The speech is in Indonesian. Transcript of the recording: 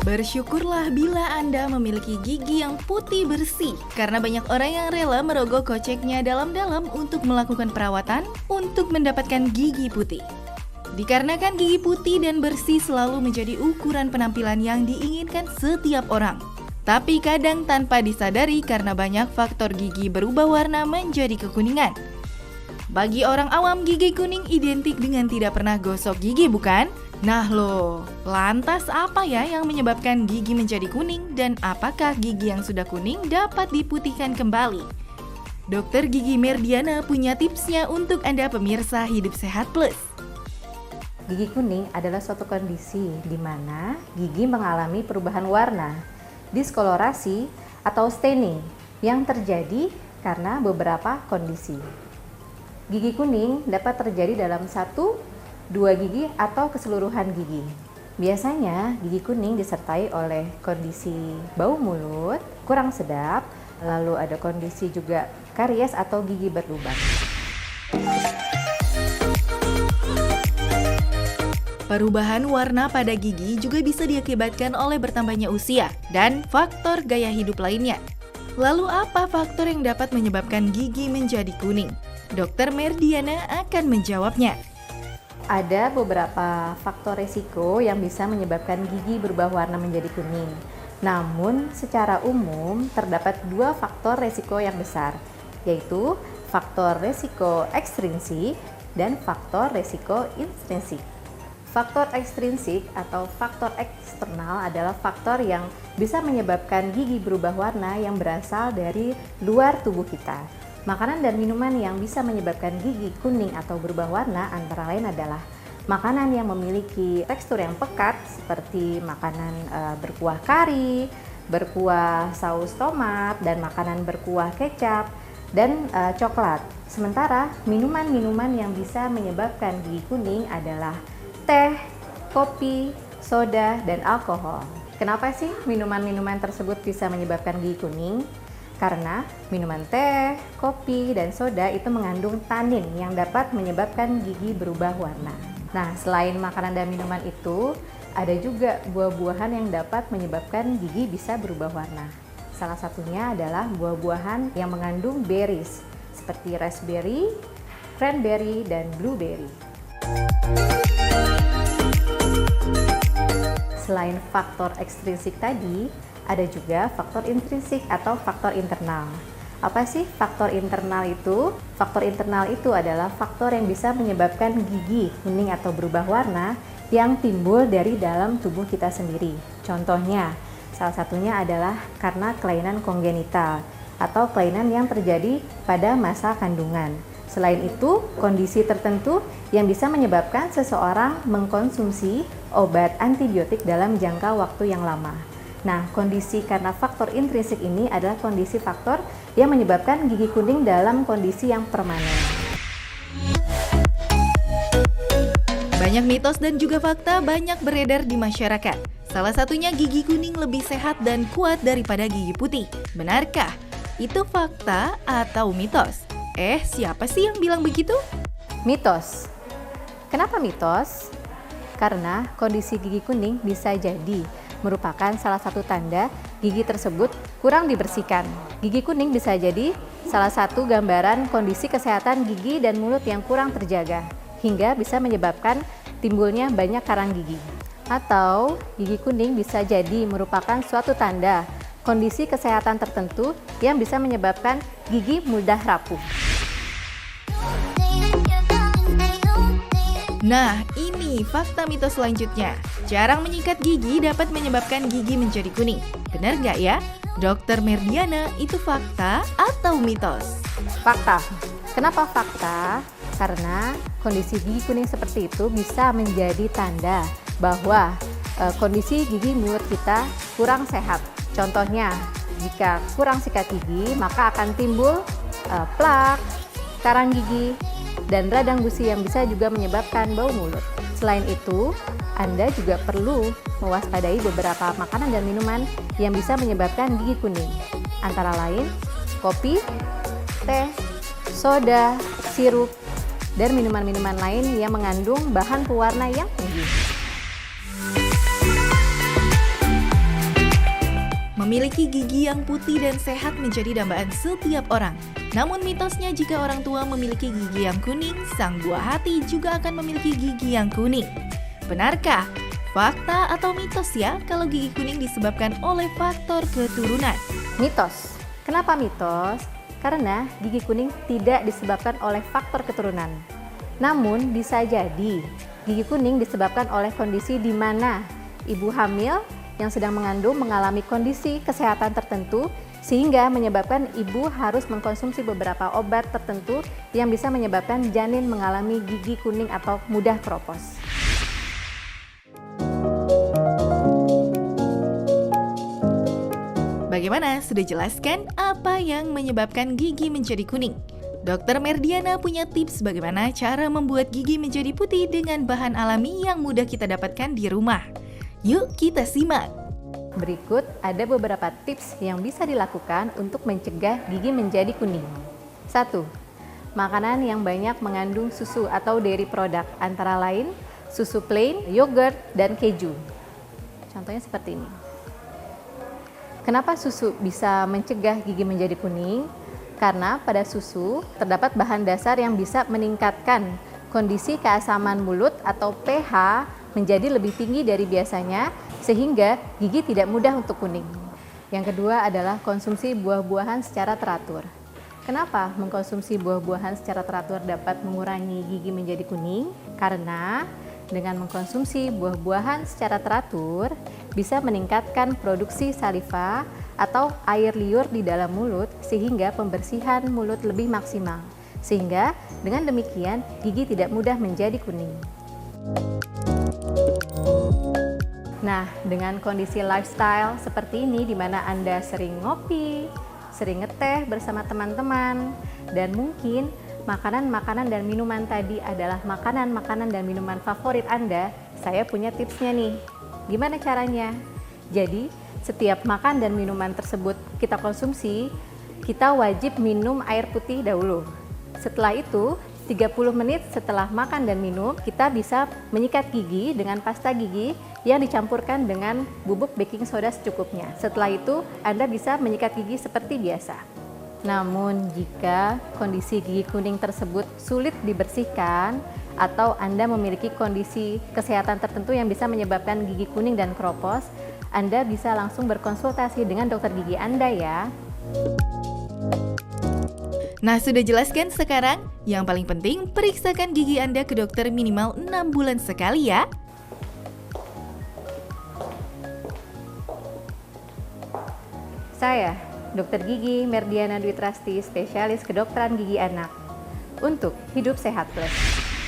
Bersyukurlah bila Anda memiliki gigi yang putih bersih, karena banyak orang yang rela merogoh koceknya dalam-dalam untuk melakukan perawatan untuk mendapatkan gigi putih. Dikarenakan gigi putih dan bersih selalu menjadi ukuran penampilan yang diinginkan setiap orang. Tapi kadang tanpa disadari karena banyak faktor gigi berubah warna menjadi kekuningan. Bagi orang awam, gigi kuning identik dengan tidak pernah gosok gigi, bukan? Nah loh, lantas apa ya yang menyebabkan gigi menjadi kuning dan apakah gigi yang sudah kuning dapat diputihkan kembali? Dokter Gigi Merdiana punya tipsnya untuk Anda pemirsa Hidup Sehat Plus. Gigi kuning adalah suatu kondisi di mana gigi mengalami perubahan warna, diskolorasi atau staining yang terjadi karena beberapa kondisi. Gigi kuning dapat terjadi dalam 1-2 gigi atau keseluruhan gigi. Biasanya gigi kuning disertai oleh kondisi bau mulut, kurang sedap, lalu ada kondisi juga karies atau gigi berlubang. Perubahan warna pada gigi juga bisa diakibatkan oleh bertambahnya usia dan faktor gaya hidup lainnya. Lalu apa faktor yang dapat menyebabkan gigi menjadi kuning? Dokter Merdiana akan menjawabnya. Ada beberapa faktor resiko yang bisa menyebabkan gigi berubah warna menjadi kuning. Namun, secara umum terdapat 2 faktor resiko yang besar, yaitu faktor resiko ekstrinsik dan faktor resiko intrinsik. Faktor ekstrinsik atau faktor eksternal adalah faktor yang bisa menyebabkan gigi berubah warna yang berasal dari luar tubuh kita. Makanan dan minuman yang bisa menyebabkan gigi kuning atau berubah warna antara lain adalah makanan yang memiliki tekstur yang pekat seperti makanan berkuah kari, berkuah saus tomat, dan makanan berkuah kecap, dan coklat. Sementara minuman-minuman yang bisa menyebabkan gigi kuning adalah teh, kopi, soda, dan alkohol. Kenapa sih minuman-minuman tersebut bisa menyebabkan gigi kuning? Karena minuman teh, kopi, dan soda itu mengandung tanin yang dapat menyebabkan gigi berubah warna. Nah, selain makanan dan minuman itu, ada juga buah-buahan yang dapat menyebabkan gigi bisa berubah warna. Salah satunya adalah buah-buahan yang mengandung berries, seperti raspberry, cranberry, dan blueberry. Selain faktor ekstrinsik tadi, ada juga faktor intrinsik atau faktor internal. Apa sih faktor internal itu? Faktor internal itu adalah faktor yang bisa menyebabkan gigi kuning atau berubah warna yang timbul dari dalam tubuh kita sendiri. Contohnya, salah satunya adalah karena kelainan kongenital atau kelainan yang terjadi pada masa kandungan. Selain itu, kondisi tertentu yang bisa menyebabkan seseorang mengkonsumsi obat antibiotik dalam jangka waktu yang lama. Nah, kondisi karena faktor intrinsik ini adalah kondisi faktor yang menyebabkan gigi kuning dalam kondisi yang permanen. Banyak mitos dan juga fakta banyak beredar di masyarakat. Salah satunya gigi kuning lebih sehat dan kuat daripada gigi putih. Benarkah? Itu fakta atau mitos? Siapa sih yang bilang begitu? Mitos. Kenapa mitos? Karena kondisi gigi kuning bisa jadi merupakan salah satu tanda gigi tersebut kurang dibersihkan. Gigi kuning bisa jadi salah satu gambaran kondisi kesehatan gigi dan mulut yang kurang terjaga, hingga bisa menyebabkan timbulnya banyak karang gigi. Atau gigi kuning bisa jadi merupakan suatu tanda kondisi kesehatan tertentu yang bisa menyebabkan gigi mudah rapuh. Nah, ini fakta mitos selanjutnya. Jarang menyikat gigi dapat menyebabkan gigi menjadi kuning. Benar nggak ya? Dokter Merdiana, itu fakta atau mitos? Fakta. Kenapa fakta? Karena kondisi gigi kuning seperti itu bisa menjadi tanda bahwa kondisi gigi mulut kita kurang sehat. Contohnya, jika kurang sikat gigi, maka akan timbul plak, karang gigi, dan radang gusi yang bisa juga menyebabkan bau mulut. Selain itu, Anda juga perlu mewaspadai beberapa makanan dan minuman yang bisa menyebabkan gigi kuning. Antara lain, kopi, teh, soda, sirup, dan minuman-minuman lain yang mengandung bahan pewarna yang tinggi. Memiliki gigi yang putih dan sehat menjadi dambaan setiap orang. Namun mitosnya jika orang tua memiliki gigi yang kuning, sang buah hati juga akan memiliki gigi yang kuning. Benarkah? Fakta atau mitos ya kalau gigi kuning disebabkan oleh faktor keturunan? Mitos. Kenapa mitos? Karena gigi kuning tidak disebabkan oleh faktor keturunan. Namun bisa jadi gigi kuning disebabkan oleh kondisi di mana ibu hamil yang sedang mengandung mengalami kondisi kesehatan tertentu sehingga menyebabkan ibu harus mengkonsumsi beberapa obat tertentu yang bisa menyebabkan janin mengalami gigi kuning atau mudah keropos. Bagaimana? Sudah jelaskan apa yang menyebabkan gigi menjadi kuning? Dokter Merdiana punya tips bagaimana cara membuat gigi menjadi putih dengan bahan alami yang mudah kita dapatkan di rumah. Yuk kita simak! Berikut ada beberapa tips yang bisa dilakukan untuk mencegah gigi menjadi kuning. 1. Makanan yang banyak mengandung susu atau dairy product, antara lain susu plain, yogurt, dan keju. Contohnya seperti ini. Kenapa susu bisa mencegah gigi menjadi kuning? Karena pada susu terdapat bahan dasar yang bisa meningkatkan kondisi keasaman mulut atau pH menjadi lebih tinggi dari biasanya sehingga gigi tidak mudah untuk kuning. Yang kedua adalah konsumsi buah-buahan secara teratur. Kenapa mengkonsumsi buah-buahan secara teratur dapat mengurangi gigi menjadi kuning? Karena dengan mengkonsumsi buah-buahan secara teratur bisa meningkatkan produksi saliva atau air liur di dalam mulut sehingga pembersihan mulut lebih maksimal. Sehingga dengan demikian gigi tidak mudah menjadi kuning. Nah, dengan kondisi lifestyle seperti ini di mana Anda sering ngopi, sering ngeteh bersama teman-teman, dan mungkin makanan-makanan dan minuman tadi adalah makanan-makanan dan minuman favorit Anda, saya punya tipsnya nih. Gimana caranya? Jadi, setiap makan dan minuman tersebut kita konsumsi, kita wajib minum air putih dahulu. Setelah itu, 30 menit setelah makan dan minum, kita bisa menyikat gigi dengan pasta gigi yang dicampurkan dengan bubuk baking soda secukupnya. Setelah itu, Anda bisa menyikat gigi seperti biasa. Namun, jika kondisi gigi kuning tersebut sulit dibersihkan atau Anda memiliki kondisi kesehatan tertentu yang bisa menyebabkan gigi kuning dan keropos, Anda bisa langsung berkonsultasi dengan dokter gigi Anda ya. Nah, sudah jelaskan sekarang? Yang paling penting, periksakan gigi Anda ke dokter minimal 6 bulan sekali ya. Saya, Dr. Gigi Merdiana Dwi Trasti, spesialis kedokteran gigi anak. Untuk Hidup Sehat Plus.